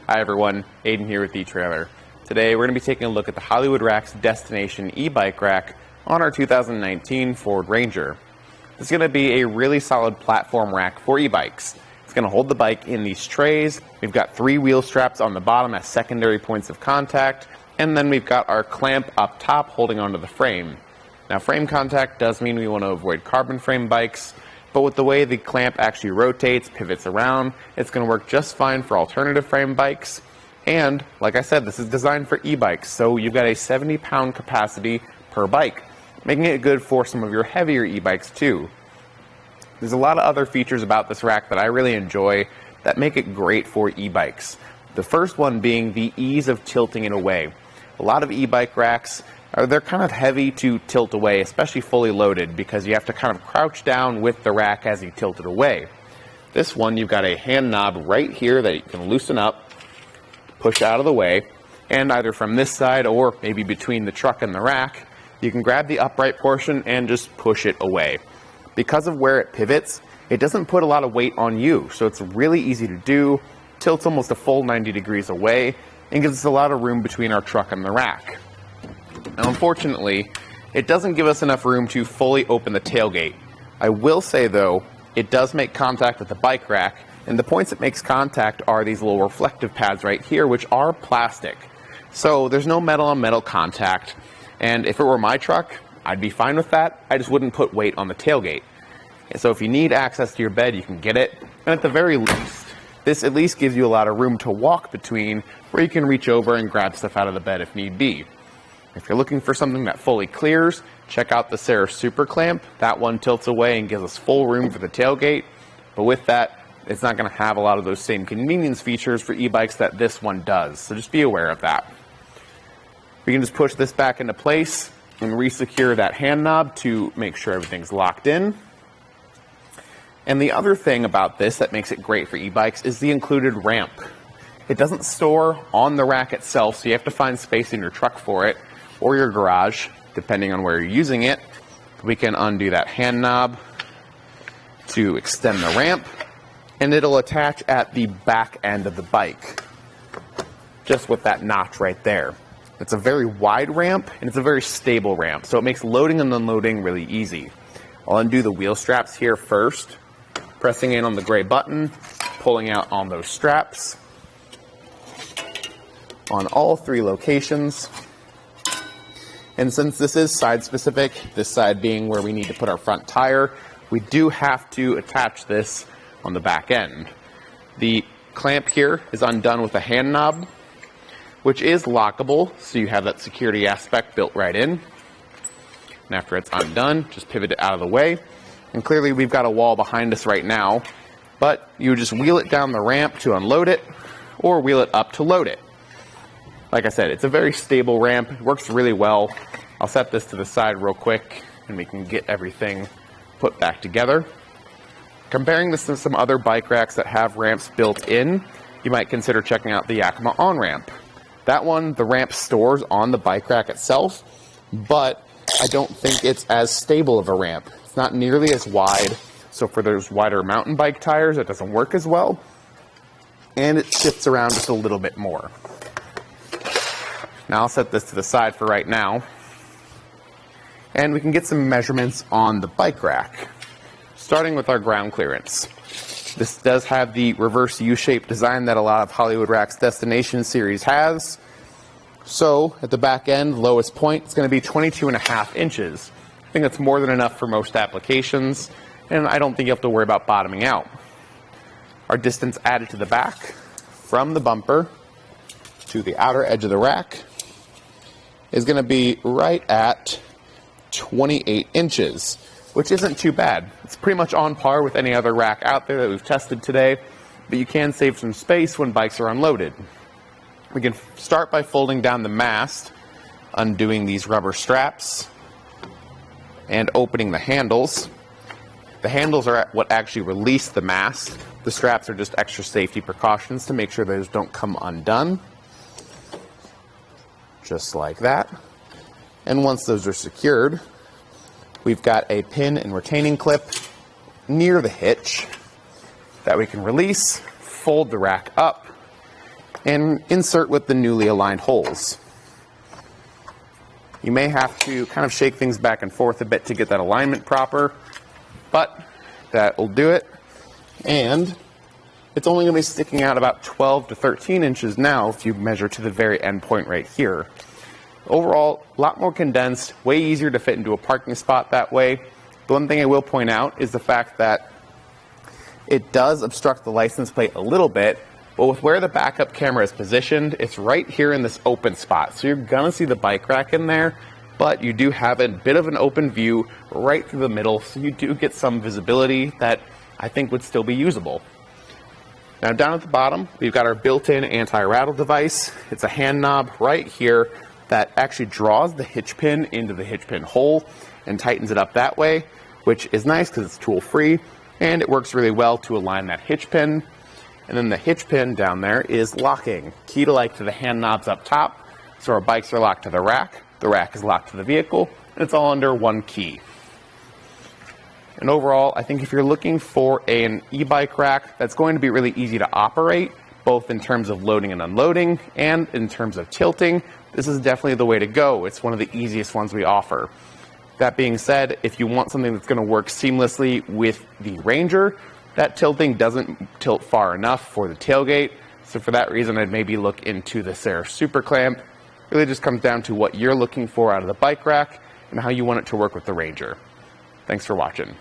Hi everyone, Aidan here with etrailer. Today we're going to be taking a look at the Hollywood Rack's Destination e-bike rack on our 2019 Ford Ranger. It's going to be a really solid platform rack for e-bikes. It's going to hold the bike in these trays. We've got 3 wheel straps on the bottom as secondary points of contact, and then we've got our clamp up top holding onto the frame. Now, frame contact does mean we want to avoid carbon frame bikes, but with the way the clamp actually rotates, pivots around, it's going to work just fine for alternative frame bikes. And, like I said, this is designed for e-bikes, so you've got a 70-pound capacity per bike, making it good for some of your heavier e-bikes too. There's a lot of other features about this rack that I really enjoy that make it great for e-bikes. The first one being the ease of tilting it away. A lot of e-bike racks, they're kind of heavy to tilt away, especially fully loaded, because you have to kind of crouch down with the rack as you tilt it away. This one, you've got a hand knob right here that you can loosen up, push out of the way, and either from this side or maybe between the truck and the rack, you can grab the upright portion and just push it away. Because of where it pivots, it doesn't put a lot of weight on you, so it's really easy to do, tilts almost a full 90 degrees away, and gives us a lot of room between our truck and the rack. Now, unfortunately, it doesn't give us enough room to fully open the tailgate. I will say, though, it does make contact with the bike rack, and the points it makes contact are these little reflective pads right here, which are plastic. So there's no metal-on-metal contact, and if it were my truck, I'd be fine with that. I just wouldn't put weight on the tailgate. And so if you need access to your bed, you can get it, and at the very least, this at least gives you a lot of room to walk between, where you can reach over and grab stuff out of the bed if need be. If you're looking for something that fully clears, check out the Sarah Super Clamp. That one tilts away and gives us full room for the tailgate. But with that, it's not going to have a lot of those same convenience features for e-bikes that this one does. So just be aware of that. We can just push this back into place and re-secure that hand knob to make sure everything's locked in. And the other thing about this that makes it great for e-bikes is the included ramp. It doesn't store on the rack itself, so you have to find space in your truck for it, or your garage, depending on where you're using it. We can undo that hand knob to extend the ramp, and it'll attach at the back end of the bike, just with that notch right there. It's a very wide ramp, and it's a very stable ramp, so it makes loading and unloading really easy. I'll undo the wheel straps here first, pressing in on the gray button, pulling out on those straps on all 3 locations. And since this is side specific, this side being where we need to put our front tire, we do have to attach this on the back end. The clamp here is undone with a hand knob, which is lockable, so you have that security aspect built right in. And after it's undone, just pivot it out of the way. And clearly we've got a wall behind us right now, but you just wheel it down the ramp to unload it, or wheel it up to load it. Like I said, it's a very stable ramp. It works really well. I'll set this to the side real quick, and we can get everything put back together. Comparing this to some other bike racks that have ramps built in, you might consider checking out the Yakima on-ramp. That one, the ramp stores on the bike rack itself, but I don't think it's as stable of a ramp. It's not nearly as wide, so for those wider mountain bike tires, it doesn't work as well, and it shifts around just a little bit more. Now I'll set this to the side for right now, and we can get some measurements on the bike rack, starting with our ground clearance. This does have the reverse U-shaped design that a lot of Hollywood Rack's Destination series has. So at the back end, lowest point, it's going to be 22.5 inches. I think that's more than enough for most applications, and I don't think you have to worry about bottoming out. Our distance added to the back from the bumper to the outer edge of the rack is going to be right at 28 inches, which isn't too bad. It's pretty much on par with any other rack out there that we've tested today, but you can save some space when bikes are unloaded. We can start by folding down the mast, undoing these rubber straps, and opening the handles. The handles are what actually release the mast. The straps are just extra safety precautions to make sure those don't come undone. Just like that. And once those are secured, we've got a pin and retaining clip near the hitch that we can release, fold the rack up, and insert with the newly aligned holes. You may have to kind of shake things back and forth a bit to get that alignment proper, but that will do it. And it's only going to be sticking out about 12 to 13 inches now if you measure to the very end point right here. Overall, a lot more condensed, way easier to fit into a parking spot that way. The one thing I will point out is the fact that it does obstruct the license plate a little bit, but with where the backup camera is positioned, it's right here in this open spot. So you're gonna see the bike rack in there, but you do have a bit of an open view right through the middle, so you do get some visibility that I think would still be usable. Now down at the bottom, we've got our built-in anti-rattle device. It's a hand knob right here that actually draws the hitch pin into the hitch pin hole and tightens it up that way, which is nice because it's tool-free, and it works really well to align that hitch pin. And then the hitch pin down there is locking. Key to the hand knobs up top, so our bikes are locked to the rack is locked to the vehicle, and it's all under one key. And overall, I think if you're looking for an e-bike rack that's going to be really easy to operate, both in terms of loading and unloading, and in terms of tilting, this is definitely the way to go. It's one of the easiest ones we offer. That being said, if you want something that's going to work seamlessly with the Ranger, that tilting doesn't tilt far enough for the tailgate. So for that reason, I'd maybe look into the Serif Super Clamp. It really just comes down to what you're looking for out of the bike rack and how you want it to work with the Ranger. Thanks for watching.